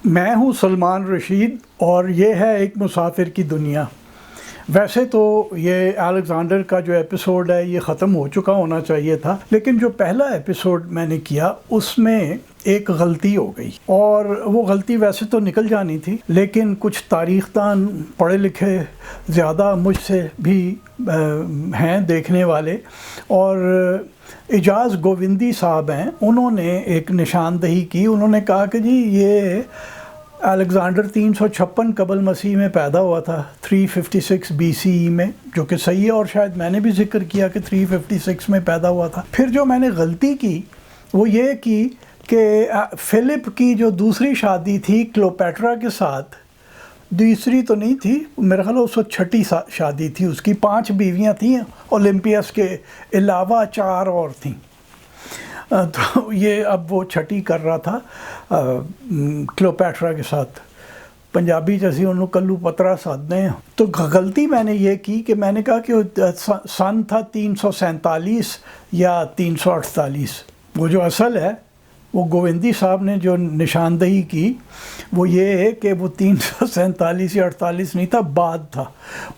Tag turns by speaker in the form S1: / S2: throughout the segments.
S1: میں ہوں سلمان رشید اور یہ ہے ایک مسافر کی دنیا۔ ویسے تو یہ الیگزینڈر کا جو ایپیسوڈ ہے یہ ختم ہو چکا ہونا چاہیے تھا، لیکن جو پہلا ایپیسوڈ میں نے کیا اس میں ایک غلطی ہو گئی، اور وہ غلطی ویسے تو نکل جانی تھی، لیکن کچھ تاریخ دان پڑھے لکھے زیادہ مجھ سے بھی ہیں دیکھنے والے، اور اعجاز گووندی صاحب ہیں، انہوں نے ایک نشاندہی کی۔ انہوں نے کہا کہ جی یہ الیگزینڈر 356 قبل مسیح میں پیدا ہوا تھا، 356 BCE میں، جو کہ صحیح ہے، اور شاید میں نے بھی ذکر کیا کہ 356 میں پیدا ہوا تھا۔ پھر جو میں نے غلطی کی وہ یہ کی کہ فلپ کی جو دوسری شادی تھی کلوپیٹرا کے ساتھ، دوسری تو نہیں تھی، میرا خیال ہے اس وقت چھٹی شادی تھی اس کی، 5 بیویاں تھیں اولمپیس کے علاوہ 4 اور تھیں، تو یہ اب وہ چھٹی کر رہا تھا کلوپیٹرا کے ساتھ، پنجابی جیسی انہوں کلو پترا سادنے ہیں۔ تو غلطی میں نے یہ کی کہ میں نے کہا کہ سن تھا 347 یا 348، وہ جو اصل ہے وہ گووندی صاحب نے جو نشاندہی کی وہ یہ ہے کہ وہ 347 یا 48 نہیں تھا، بعد تھا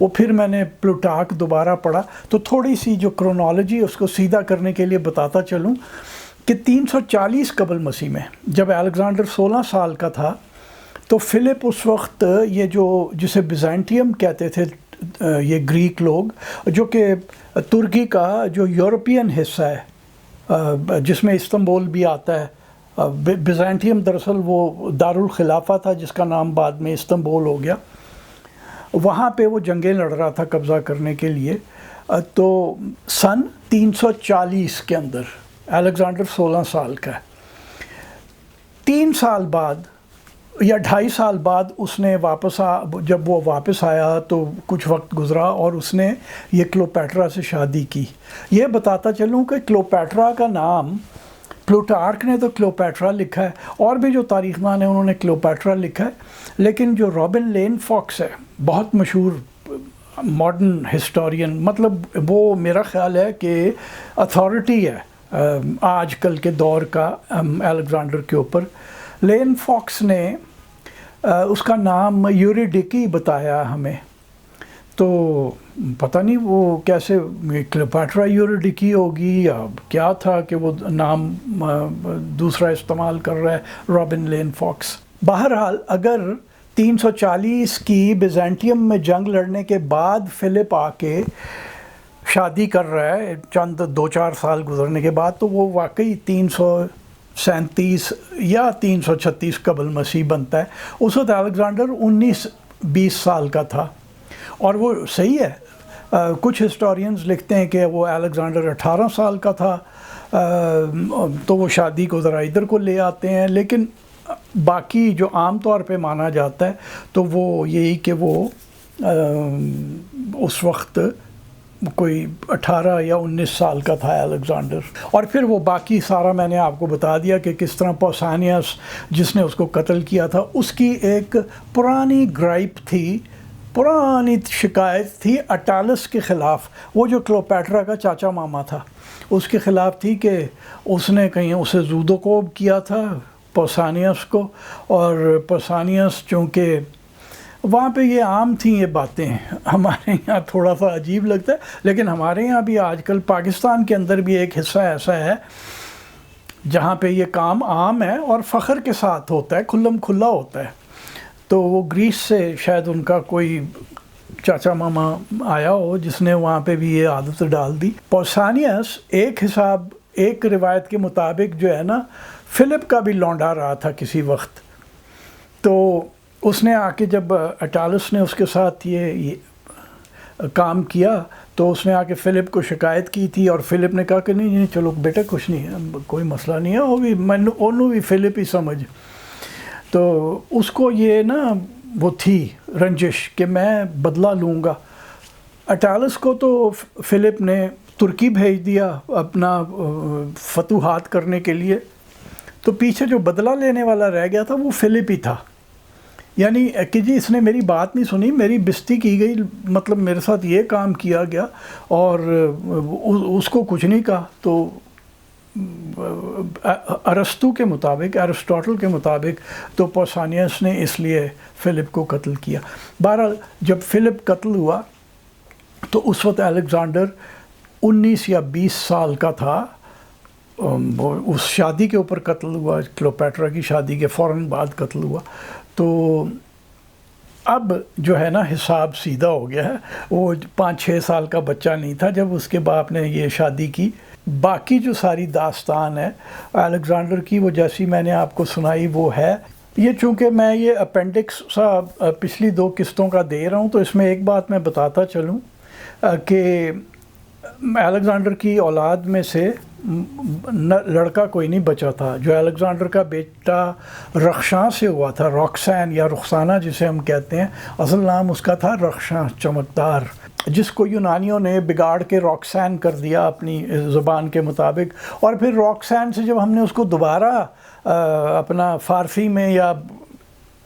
S1: وہ۔ پھر میں نے پلوٹارک دوبارہ پڑھا تو تھوڑی سی جو کرونالوجی اس کو سیدھا کرنے کے لیے بتاتا چلوں کہ 340 قبل مسیح میں جب الیگزینڈر 16 سال کا تھا تو فلپ اس وقت یہ جو جسے بیزینٹیم کہتے تھے یہ گریک لوگ، جو کہ ترکی کا جو یورپین حصہ ہے جس میں استنبول بھی آتا ہے، بیزینٹیم دراصل وہ دارالخلافہ تھا جس کا نام بعد میں استنبول ہو گیا، وہاں پہ وہ جنگیں لڑ رہا تھا قبضہ کرنے کے لیے۔ تو سن 340 کے اندر الیگزینڈر 16 سال کا ہے، 3 سال بعد یا 2.5 سال بعد اس نے جب وہ واپس آیا تو کچھ وقت گزرا اور اس نے یہ کلوپیٹرا سے شادی کی۔ یہ بتاتا چلوں کہ کلوپیٹرا کا نام پلوٹارک نے تو کلوپیٹرا لکھا ہے، اور بھی جو تاریخ دان ہیں انہوں نے کلوپیٹرا لکھا ہے، لیکن جو رابن لین فاکس ہے بہت مشہور ماڈرن ہسٹورین، مطلب وہ میرا خیال ہے کہ اتھارٹی ہے آج کل کے دور کا الیگزینڈر کے اوپر۔ لین فاکس نے اس کا نام یوریڈیکی بتایا ہمیں، تو پتہ نہیں وہ کیسے کلیوپیٹرا یوریڈیکی ہوگی یا کیا تھا کہ وہ نام دوسرا استعمال کر رہا ہے رابن لین فاکس۔ بہرحال اگر 340 کی بیزینٹیم میں جنگ لڑنے کے بعد فلپ آ کے شادی کر رہا ہے چند 2-4 سال گزرنے کے بعد، تو وہ واقعی 337 یا 336 قبل مسیح بنتا ہے۔ اس وقت الیگزینڈر 19-20 سال کا تھا، اور وہ صحیح ہے، کچھ ہسٹورینز لکھتے ہیں کہ وہ الیگزینڈر 18 سال کا تھا، تو وہ شادی کو ذرا ادھر کو لے آتے ہیں، لیکن باقی جو عام طور پہ مانا جاتا ہے تو وہ یہی کہ وہ اس وقت کوئی 18 یا 19 سال کا تھا الیگزینڈر۔ اور پھر وہ باقی سارا میں نے آپ کو بتا دیا کہ کس طرح پوسانیاس جس نے اس کو قتل کیا تھا، اس کی ایک پرانی گرائپ تھی، پرانی شکایت تھی اٹالس کے خلاف، وہ جو کلوپیٹرا کا چاچا ماما تھا اس کے خلاف تھی کہ اس نے کہیں اسے زودوکوب کیا تھا پوسانیاس کو، اور پوسانیاس چونکہ وہاں پہ یہ عام تھیں یہ باتیں، ہمارے یہاں تھوڑا سا عجیب لگتا ہے، لیکن ہمارے یہاں بھی آج کل پاکستان کے اندر بھی ایک حصہ ایسا ہے جہاں پہ یہ کام عام ہے اور فخر کے ساتھ ہوتا ہے، کھلم کھلا ہوتا ہے۔ تو وہ گریس سے شاید ان کا کوئی چاچا ماما آیا ہو جس نے وہاں پہ بھی یہ عادت ڈال دی۔ پوسانیاس ایک روایت کے مطابق جو ہے نا فلپ کا بھی لونڈا رہا تھا کسی وقت، تو اس نے آ کے جب اٹالس نے اس کے ساتھ یہ کام کیا تو اس نے آ کے فلپ کو شکایت کی تھی، اور فلپ نے کہا کہ نہیں چلو بیٹا کچھ نہیں ہے، کوئی مسئلہ نہیں ہے، وہ بھی انہوں بھی فلپ ہی سمجھ۔ تو اس کو یہ نا وہ تھی رنجش کہ میں بدلہ لوں گا۔ اٹالس کو تو فلپ نے ترکی بھیج دیا اپنا فتوحات کرنے کے لیے، تو پیچھے جو بدلہ لینے والا رہ گیا تھا وہ فلپ ہی تھا، یعنی کہ جی اس نے میری بات نہیں سنی، میری بستی کی گئی، مطلب میرے ساتھ یہ کام کیا گیا اور اس کو کچھ نہیں کہا، تو ارسطو کے مطابق، ایرسٹوٹل کے مطابق تو پوسانیس نے اس لیے فلپ کو قتل کیا۔ بہرحال جب فلپ قتل ہوا تو اس وقت الیگزینڈر 19 یا 20 سال کا تھا۔ وہ اس شادی کے اوپر قتل ہوا، کلیوپیٹرا کی شادی کے فوراً بعد قتل ہوا۔ تو اب جو ہے نا حساب سیدھا ہو گیا ہے، وہ 5-6 سال کا بچہ نہیں تھا جب اس کے باپ نے یہ شادی کی۔ باقی جو ساری داستان ہے الیگزینڈر کی، وہ جیسی میں نے آپ کو سنائی وہ ہے۔ یہ چونکہ میں یہ اپینڈکس سا پچھلی 2 قسطوں کا دے رہا ہوں، تو اس میں ایک بات میں بتاتا چلوں کہ الیگزینڈر کی اولاد میں سے لڑکا کوئی نہیں بچا تھا۔ جو الیگزینڈر کا بیٹا رخشاں سے ہوا تھا، روکسین یا رخسانہ جسے ہم کہتے ہیں، اصل نام اس کا تھا رخشاں چمکدار، جس کو یونانیوں نے بگاڑ کے روکسین کر دیا اپنی زبان کے مطابق۔ اور پھر روکسین سے جب ہم نے اس کو دوبارہ اپنا فارسی میں یا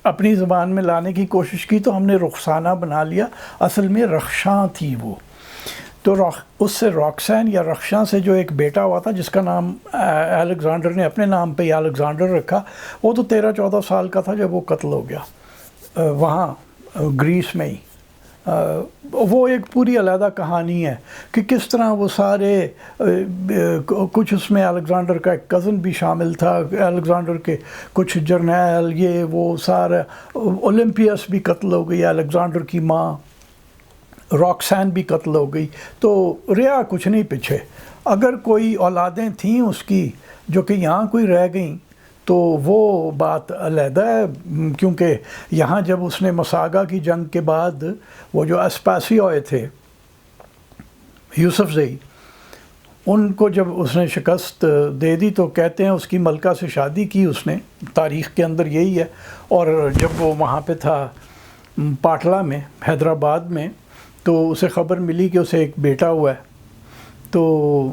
S1: اپنی زبان میں لانے کی کوشش کی تو ہم نے رخسانہ بنا لیا، اصل میں رخشاں تھی وہ۔ تو اس سے روکسین یا رخشاں سے جو ایک بیٹا ہوا تھا، جس کا نام الیگزینڈر نے اپنے نام پہ الیگزینڈر رکھا، وہ تو 13-14 سال کا تھا جب وہ قتل ہو گیا وہاں گریس میں ہی۔ وہ ایک پوری علیحدہ کہانی ہے کہ کس طرح وہ سارے کچھ اس میں الیگزینڈر کا ایک کزن بھی شامل تھا، الیگزینڈر کے کچھ جرنیل، یہ وہ سارا، اولمپیس بھی قتل ہو گئی، الیگزینڈر کی ماں روکسین بھی قتل ہو گئی۔ تو رہا کچھ نہیں پیچھے۔ اگر کوئی اولادیں تھیں اس کی جو کہ یہاں کوئی رہ گئیں تو وہ بات علیحدہ ہے، کیونکہ یہاں جب اس نے مساگا کی جنگ کے بعد وہ جو اسپاسیوئے تھے یوسف زئی، ان کو جب اس نے شکست دے دی تو کہتے ہیں اس کی ملکہ سے شادی کی اس نے، تاریخ کے اندر یہی ہے۔ اور جب وہ وہاں پہ تھا پاٹلہ میں، حیدرآباد میں، تو اسے خبر ملی کہ اسے ایک بیٹا ہوا ہے۔ تو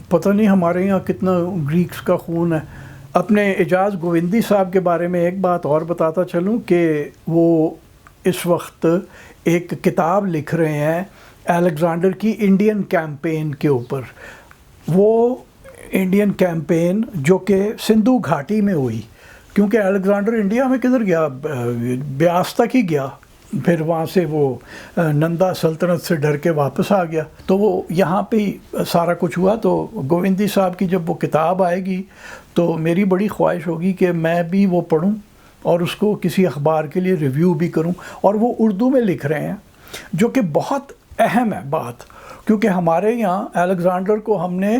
S1: پتہ نہیں ہمارے یہاں کتنا گریکس کا خون ہے۔ اپنے اعجاز گووندی صاحب کے بارے میں ایک بات اور بتاتا چلوں کہ وہ اس وقت ایک کتاب لکھ رہے ہیں الیگزینڈر کی انڈین کیمپین کے اوپر۔ وہ انڈین کیمپین جو کہ سندھو گھاٹی میں ہوئی، کیونکہ الیگزینڈر انڈیا میں کدھر گیا، بیاس تک ہی گیا، پھر وہاں سے وہ نندا سلطنت سے ڈر کے واپس آ گیا۔ تو وہ یہاں پہ ہی سارا کچھ ہوا۔ تو گووندی صاحب کی جب وہ کتاب آئے گی تو میری بڑی خواہش ہوگی کہ میں بھی وہ پڑھوں اور اس کو کسی اخبار کے لیے ریویو بھی کروں۔ اور وہ اردو میں لکھ رہے ہیں، جو کہ بہت اہم ہے بات، کیونکہ ہمارے یہاں الیگزینڈر کو ہم نے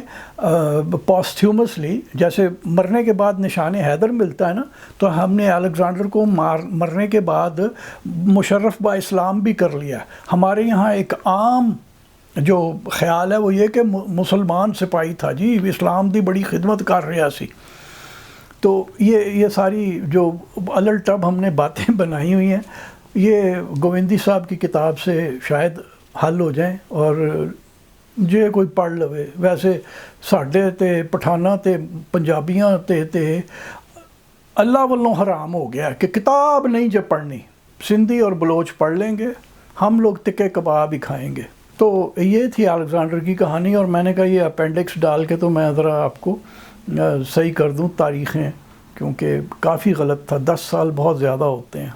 S1: پوسٹھیومسلی، جیسے مرنے کے بعد نشان حیدر ملتا ہے نا، تو ہم نے الیگزینڈر کو مرنے کے بعد مشرف با اسلام بھی کر لیا ہے۔ ہمارے یہاں ایک عام جو خیال ہے وہ یہ کہ مسلمان سپاہی تھا جی، اسلام دی بڑی خدمت کر رہا سی۔ تو یہ ساری جو الل ٹب ہم نے باتیں بنائی ہوئی ہیں، یہ گووندی صاحب کی کتاب سے شاید حل ہو جائیں اور جے کوئی پڑھ لوے۔ ویسے ساڈے تے پٹھاناں تے پنجابیاں تے اللہ والوں حرام ہو گیا کہ کتاب نہیں جب پڑھنی، سندھی اور بلوچ پڑھ لیں گے، ہم لوگ تکے کباب ہی کھائیں گے۔ تو یہ تھی الیگزینڈر کی کہانی، اور میں نے کہا یہ اپینڈکس ڈال کے تو میں ذرا آپ کو صحیح کر دوں تاریخیں، کیونکہ کافی غلط تھا، 10 سال بہت زیادہ ہوتے ہیں۔